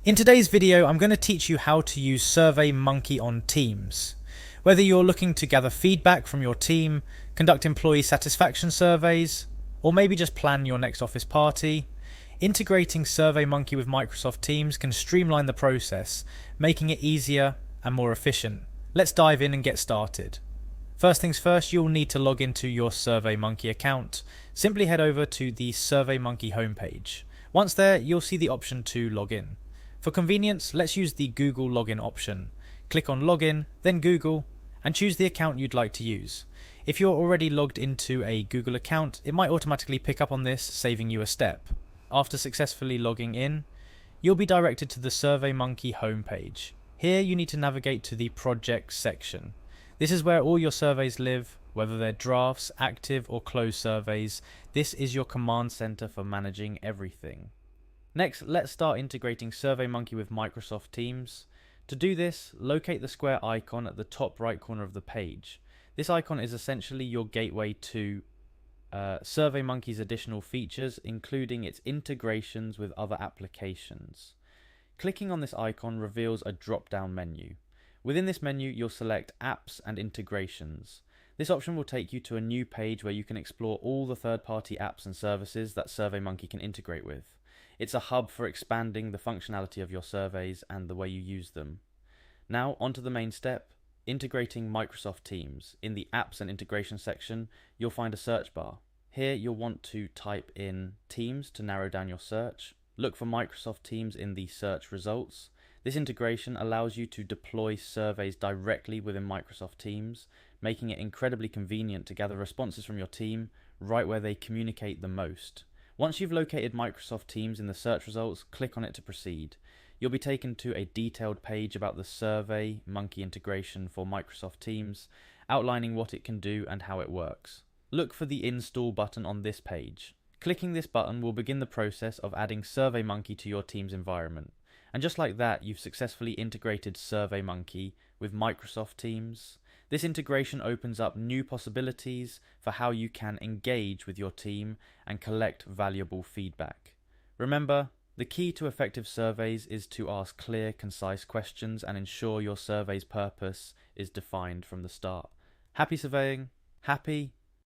In today's video, I'm going to teach you how to use Surveymonkey on Teams. Whether you're looking to gather feedback from your team, conduct employee satisfaction surveys, or maybe just plan your next office party, integrating Surveymonkey with Microsoft Teams can streamline the process, making it easier and more efficient. Let's dive in and get started. First things first, you'll need to log into your Surveymonkey account. Simply head over to the Surveymonkey homepage. Once there, you'll see the option to log in. For convenience, let's use the Google login option. Click on login, then Google, and choose the account you'd like to use. If you're already logged into a Google account, it might automatically pick up on this, saving you a step. After successfully logging in, you'll be directed to the Surveymonkey homepage. Here you need to navigate to the projects section. This is where all your surveys live, whether they're drafts, active or closed surveys. This is your command center for managing everything. Next, let's start integrating Surveymonkey with Microsoft Teams. To do this, locate the square icon at the top right corner of the page. This icon is essentially your gateway to Surveymonkey's additional features, including its integrations with other applications. Clicking on this icon reveals a drop-down menu. Within this menu, you'll select Apps and Integrations. This option will take you to a new page where you can explore all the third-party apps and services that Surveymonkey can integrate with. It's a hub for expanding the functionality of your surveys and the way you use them. Now, onto the main step, integrating Microsoft Teams. In the Apps and Integration section, you'll find a search bar. Here, you'll want to type in Teams to narrow down your search. Look for Microsoft Teams in the search results. This integration allows you to deploy surveys directly within Microsoft Teams, making it incredibly convenient to gather responses from your team right where they communicate the most. Once you've located Microsoft Teams in the search results, click on it to proceed. You'll be taken to a detailed page about the Surveymonkey integration for Microsoft Teams, outlining what it can do and how it works. Look for the Install button on this page. Clicking this button will begin the process of adding Surveymonkey to your team's environment. And just like that, you've successfully integrated Surveymonkey with Microsoft Teams. This integration opens up new possibilities for how you can engage with your team and collect valuable feedback. Remember, the key to effective surveys is to ask clear, concise questions and ensure your survey's purpose is defined from the start. Happy surveying, happy